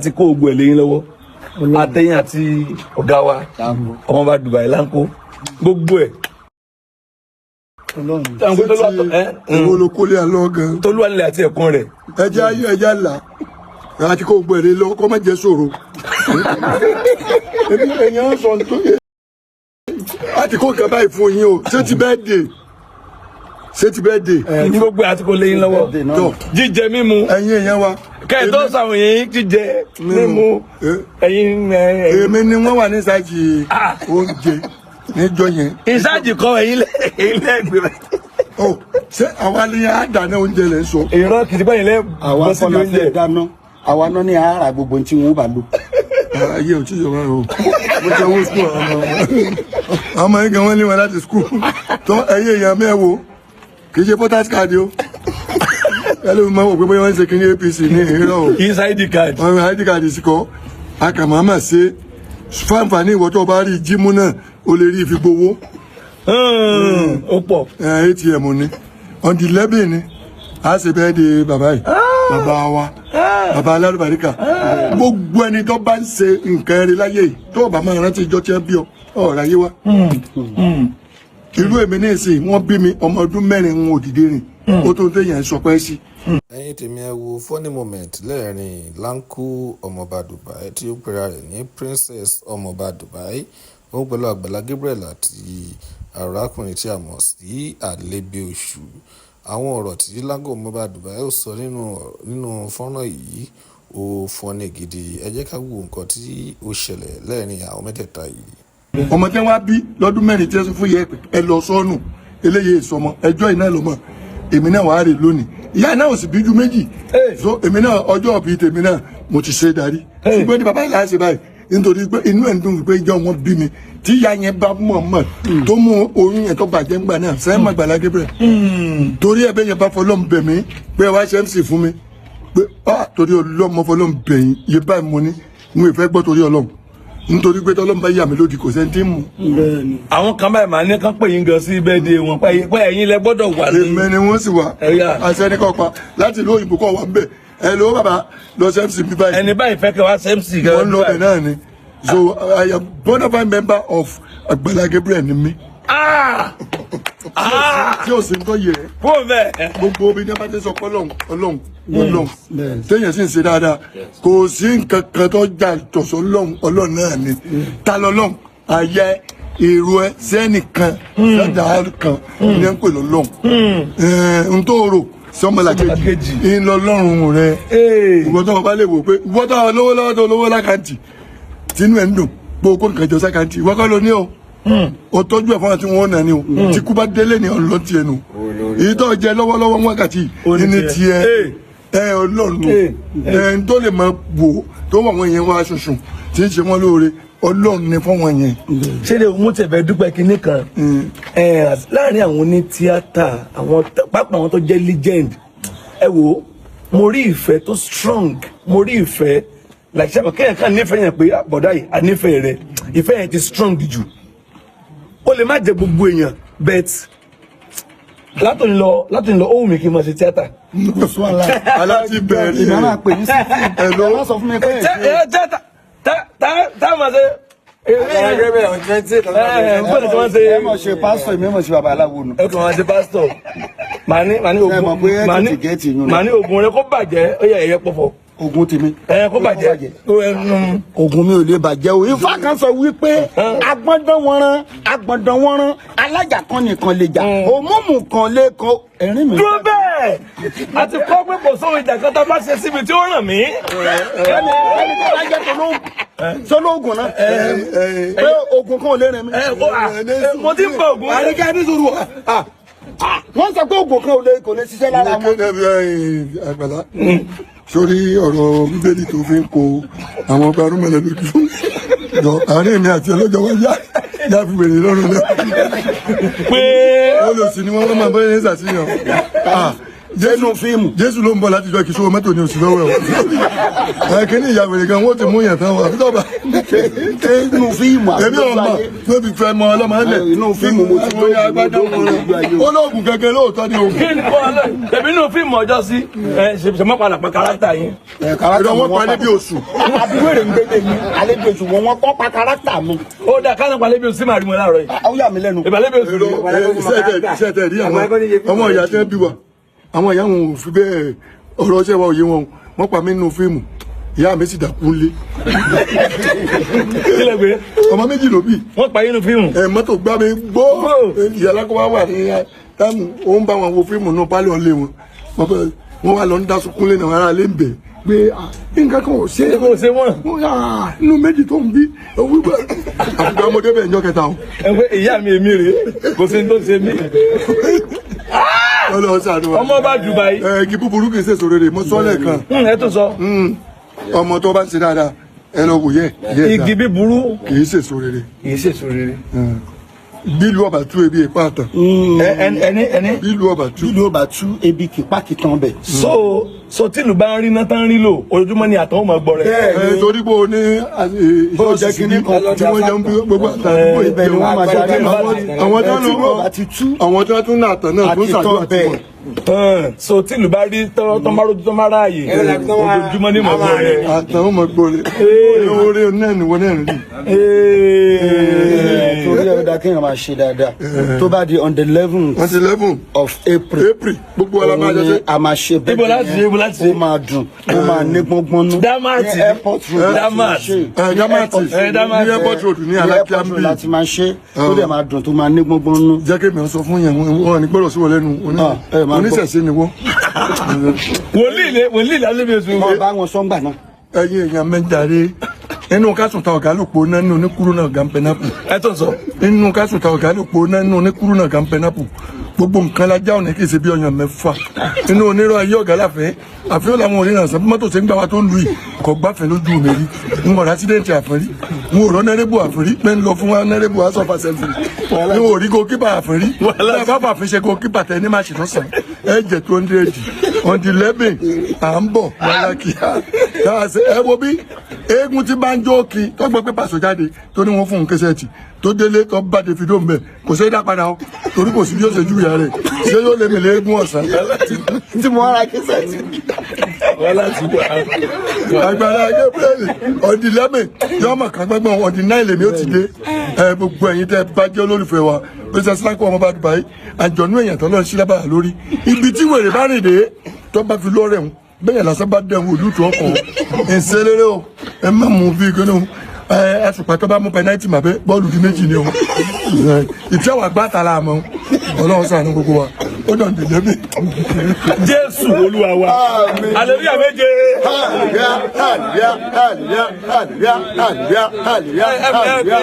ti kó gbogbo ẹ̀ lẹ́yìn lọ́wọ́ àtẹ̀yìn àti ọ̀gá wa Ọmọọba Dubai Lanko gbogbo ẹ̀. ìwọ ló kólé àlọ́ gan. Tolúwalẹ̀ àti ẹ̀kún rẹ̀. ẹja ayé ẹja là àti kó gbogbo ẹ̀ lé lọ́wọ́ kó má jẹ́ ṣòro. èmi èèyàn sọ tó yẹ àti kó nǹkan báyìí fún yín o ṣé ti bẹ́ẹ̀ dé ní gbogbo àti kò lẹ́yìn lọ́wọ́ jíjẹ mímu ẹ̀yin èèyàn wa. kẹ́ẹ̀tọ́ sàwọn yẹn jíjẹ mímu ẹ̀yin. èmi ni wọ́n wà ní ìsájì oúnjẹ níjọ yẹn. ìsájì kọ́ ẹ̀yin lẹ́gbẹ̀ẹ́ rẹ̀. ṣé àwa ni a dáná oúnjẹ lẹ sọ. ìran kìtìpá yẹn lẹ bọ́ sí oúnjẹ. àwa náà ni ara gbogbo tí wọn bá lò. ayé ò tí ì yọra o mo ti àwọn skul àwọn ọmọ yẹn gan wọn lé wọn láti skul tó ẹyẹ èèyàn mẹ́wòó kì í ṣe voters card o ẹlẹ́wọ̀n máa wò pé bóyá wọ́n ń ṣe kíní APC ní ìrírọ̀ o. kì í ṣe ID card. wọ́n ID card sì kọ́ akàmọ́mọ́ ṣe fáǹfààní ìwọ tó bá rí jímú náà o lè rí ìfigbowó. ó pọ̀. ATM ni on the 11 ni a ṣe bẹ́ẹ̀ de bàbá yìí bàbá wa bàbá alárùbáríkà gbogbo ẹni tó bá ń ṣe nǹkan eré láyé yìí tó bá máa rántí ìjọ tí wọ́n bí ọ ọ̀rọ̀ ayé wa. irú èmi ní ìsìn wọ́n bí mi ọmọ ọdún mẹ́rin ń òdìdí rìn ó tó ń tẹ̀yàn sọ pé sí. ẹ̀yin tèmi ẹ wo funny moment lẹ́ẹ̀rin Lanko Ọmọọba Dubai tí ó pera rẹ̀ ní Princess Ọmọọba Dubai ó pẹ̀lú Àgbàlá Gabriel àti arákùnrin tí a mọ̀ sí Alebiosu. àwọn ọ̀rọ̀ tí Lanko Ọmọọba Dubai ó sọ nínú fọ́nrán yìí ó fọ́nì gidi. ẹ jẹ́ ká wo nǹkan tí ó ṣẹlẹ̀ lẹ́ẹ̀rin àwọn mẹ́tẹ̀ẹ̀ta yìí. ọmọ tí wọ́n á bí lọ́dún mẹ́rin tí ẹ sọ fún yẹ ẹ lọ sọ́nù eléyìí ìsọmọ ẹjọ́ iná ló mọ̀ èmi náà wàá rè lónìí ìyá náà ò sì bí ju méjì so èmi náà ọjọ́ òbí tèmi náà mo ti ṣe darí ṣùgbọ́n ní bàbá ìlà ṣe báyìí nítorí pé inú ẹ̀ ń dùn pé ìjọ wọn bí mi tí ìyá yẹn bá mọ̀ tó mú oyún yẹn tó bàjẹ́ ńgbà náà sẹ́yìn má Àgbàlá Gabriel torí ẹ̀ bẹ́ẹ̀ yẹn bá fọlọ́m bẹ̀ mí pé wá ṣe MC fún mi pé torí ọlọ́mọ fọlọ́m bẹ̀yìn yé báyìí mo ní mo ì fẹ́ gbọ́ torí Ọlọ́run nítorí pé tọ́lọ́mù bá yà mí lódì kò sẹ́ni tí mú. àwọn kan báyìí máa ní kán pè yín gan sí bẹ́ẹ̀dẹ̀ wọn pé ẹ̀yin lẹ gbọ́dọ̀ wà ní. èmi ni wọ́n sì wà àṣẹ ní kọ́pa láti ìlú òyìnbó kọ́ wà ń bẹ̀ ẹ ló bàbá lọ sẹ́mùsì bí báyìí. ẹni báyìí fẹ́ kẹ́ wá sẹ́mùsì gan. wọ́n lọ bẹ̀ náà ni so I am bona fide member of Àgbàlá Gabriel ni mí. tí o sì ń tọ́ yẹ fún bẹ́ẹ̀. gbogbo obìnrin bá ti sọ pé Ọlọ́run téèyàn sì ń ṣe dáadáa kò sí nǹkan kan tó jà tọ̀sọ̀ Ọlọ́run náà ni ta lọ́lọ́run ayẹ èrò ẹ sẹ́nìkan sẹ́dá kan ní ẹ̀ ń pè lọ́lọ́run n tó rò sọmọlàkejì ńlọlọ́run rẹ ìwọ́n tó bá lè wò pé ìwọ́n tó lówó lọ́wọ́ tó lówó lákàntì tínú ẹ̀ ń dùn gbogbo nǹkan jọ sákàntì ìwọ́n kọ́ ló ní o o tọ́jú ẹ̀ fún àti wọn náà ni o tí kú bá délé ni ọ̀n lọ tiẹ̀ nù èyí tó jẹ lọ́wọ́lọ́wọ́ wákàtí ní tiẹ̀ Ọlọ́run ń tó lè máa wò tó wà wọ́n yẹn wá ṣoṣùn tí ń ṣe wọ́n lóore Ọlọ́run ni fún wọn yẹn. ṣé lè mú tẹ̀fẹ̀ dúpẹ́ kínní kan láàrin àwọn oní tíátà àwọn pápá àwọn tó jẹ́ legend ẹ wò mo rí ìfẹ́ tó strong mo rí ìfẹ́ like ṣe àbọ̀kẹ́yìn kan nífẹ̀ẹ́ yẹn pé bọ̀dá yìí ànífẹ̀ẹ́ rẹ ìfẹ́ yẹn ti strong jù ó lè má jẹ gbogbo èèyàn bet látòní lọ ó wù mí kí n máa ṣe tíátà. aláti bẹ̀rẹ̀ ìmọ̀ràn pè ní sí ẹ̀rọ sọ fún mi pé tá máa ṣe. ẹ mọ̀ ṣe pásítọ̀ èmi mọ̀ ṣe babaláwo nù. ẹ kàn máa ṣe pásítọ̀ màá ní oògùn rẹ kó bàjẹ́ ó yẹ ẹ̀yẹ pọ̀fọ̀. ogun tèmi. kó bàjẹ́. ogun mi ò lè bàjẹ́ o. ifá kan sọ wípé agbọ̀ndàn wọ́nrán alájà kan nìkan lè jà òmùmù kan lè kọ ẹ̀rín mi. dúró bẹ́ẹ̀ a ti kọ́ pé kò sóhun ìjà kan tá a bá ṣe síbi tí ó ràn mí. ẹni tó bá jẹ́ tolóògùn náà pé ogun kan ò lè rìn mí. mo ti ń bọ ogun. àríkà ní sùúrù wọ́n sọ pé ogun kan kò lè ṣiṣẹ́ lára wọn. Àgbàlá sórí ọ̀rọ̀ bíbélì tó fi ń kó àwọn ọba arúmọ̀lẹ́ lójú jọ àárín mi àti ọlọ́jọ́ wọn yá fi wèrè lọ́rùn náà pé olùsìn ni wọ́n máa bẹ́ẹ̀ ní ṣàṣeyàn Jésù fíìmù. Jésù ló ń bọ̀ láti jọ kí sówó mọ́tò ní oṣù lọ́wọ́ ẹ̀ kí ni ìyàwó rẹ̀ gan wọ́n ti mú yàn tán wà fítọ́ba. Inú fíìmù èmi ò mọ̀ tó fi fẹ́ mọ ọlọ́mọ ẹ̀lẹ̀. Inú fíìmù mo ti lóyún agbádá wọn. olóògùn kẹ̀kẹ́ lóòótọ́ ni òògùn. kí ni kọ́ ọ lẹ́yìn inú fíìmù ọjọ́ sí ṣe mọ́ padà pẹ́ kárátà yín. ìrọ̀ wọn pa níbi oṣù. àbúrò ń gbé mi àlejò oṣù wọn kọ́ pa kárátà mi. ó dà kánà palẹ́ bí o sí màrí mo láàárọ̀ yìí. ó yà mí lẹ́nu. ìbàlẹ́ bí o sì rí. sẹ́tẹ̀ rí ọmọ ìyá tẹ́ bí wa àwọn ìyá wọn ò fi bẹ́ẹ̀ ọ̀rọ̀ ṣẹ́ wa òye wọn wọ́n pa mí nínú fíìmù ìyá mi sì dàkú lé. kílẹ̀ gbé. ọmọ méjì ló bí. wọ́n pa yín nínú fíìmù. mọ́tò gbá mi gbó ìyá alákọ̀wá wà ní táàmù ó ń bá wọn wo fíìmù náà pálí ọ̀lẹ́ wọn wọ́n wá lọ ń dá sunkún lé náà ara lé ń bẹ̀ pé nǹkan kan ò ṣe é. kò ṣe wọ́n. inú méjì tó ń bí àfikún ọmọdé bẹ̀ ń jọ kẹta o. ẹ pé ìyá mi èmi rèé kò sí ní tó ṣe mí. ọmọ bá Dubai. igi búburú kì í ṣe sòrò rè mo sọ lẹ́ẹ̀kan. ẹ tó sọ. ọmọ tó bá ń ṣe dáadáa ẹ lọ wò yẹ. igi bíburú kì í ṣe sòrò rè. kì í ṣe sòrò rè. bílù ọba tú ebi ìpá àtàn. ẹni. bílù ọba tú ebi kìpá kìtàn bẹ̀. so tìlù bá ń rí náà tán rí lò ojoojúmọ́ ni àtàwọn máa gbọ́ rẹ̀. torí pé o ní ìṣọ́ọ̀ṣì sí tí wọ́n jẹun gbogbo àtàwọn ibẹ̀ ni wọ́n máa jáde àwọn tí wọ́n tún náà tàn náà tó ṣàdúrà tí wọ́n. so tìlù bá rí tọ́mọ́rọ́jú tó máa ráàyè ojoojúmọ́ ni mo gbọ́ rẹ̀. àtàwọn máa gbọ́ rẹ̀ orí náà ni wọ́n náà rí. torí ẹ̀ dá kéèyàn máa ṣe dáadáa tó bá di on the 11th of April gbogbo alamajẹ a máa ṣe bẹ́ẹ̀ ó máa dùn ó máa ní gbọ́ngbọ́n nú. Damati ní airport road ní airport road ní Alákíá láti máa ṣe tó dẹ̀ máa dùn tó máa ní gbọ́ngbọ́n nú. jẹ́ kí mi sọ fún yẹn wọn ní gbọ́dọ̀ sí wọn lẹ́nu oníṣẹ̀ṣe ni wọ́n. wòlíì lálẹ́ mi sùn. wọ́n bá wọn sọ́ngbà náà. ẹ̀yin èèyàn mẹ́jàre inú kásùn ta ọ̀gá ló po náà nínú oníkúrú náà gan pẹ́nápù. ẹ tó sọ. inú kásùn ta ọ̀gá ló po náà nínú oníkúrú náà gan pẹ́nápù. gbogbo nǹkan lajá òní kì í ṣe bí ọyàn mẹ́fà inú onírọ̀ ayé ọ̀gá láfẹ́ àfihàn làwọn òrìnà sàn mọ́tò ṣe ń gbà wá tó ń lu yìí kò gbáfẹ́ lójú mi rí n ò rásídẹ̀ǹtì àfẹ́rí n ò rọ́ nẹ́rẹ́bù àfẹ́rí pé ń lọ fún wa nẹ́rẹ́bù house of assembly n ò rí goalkeeper àfẹ́rí bàbá àfẹ́ ṣe goalkeeper tẹ ní máa ṣe lọ́sàn ẹ jẹ́ 200 on the 11 à ń bọ̀ wáyà kíá ẹ wo bí eégún tí bá ń jó kí tó gbọ́ pé Paso jáde tó ní wọ́n fún un kẹsẹ̀tì tó délé tó bá Davido ń bẹ̀ kò sí dá padà o torí kò sí bí ó ṣe júwìá rẹ̀ ṣé yóò lè mèlè eégún ọ̀sán. tí mo ara kẹsẹ̀tì. agbára Gabriel ọ̀dì lẹ́mẹ̀ yọmọ kan gbẹ́gbọ́n ọ̀dì náà lèmi ó ti dé gbogbo ẹ̀yin tẹ́ bá jẹ́ olólùfẹ́ wa Princess Lanco Ọmọba Dubai àjọ̀nú èèyàn tó lọ́ọ́ sí lábàá lórí ibi tí wèrè bá rìn dé tó bá fi lọ́ọ̀rẹ̀ wọn bẹ́ẹ̀ lásán bá dẹ̀ wọ́n olùtú ọkọ̀ ìṣẹ̀lẹ̀rẹ̀ o ẹ má mú bí gánà àtùpà tó bá mú pẹnáìtì mà bẹ́ bọ́ọ̀lù di méjì ni o ìtí àwọn àgbà tà láàmú Ọlọ́run ṣàánú gbogbo wa ó dàn dé lẹ́bí. Jésù Olúwa wa hallelujah méje. hallelujah hallelujah hallelujah hallelujah hallelujah hallelujah.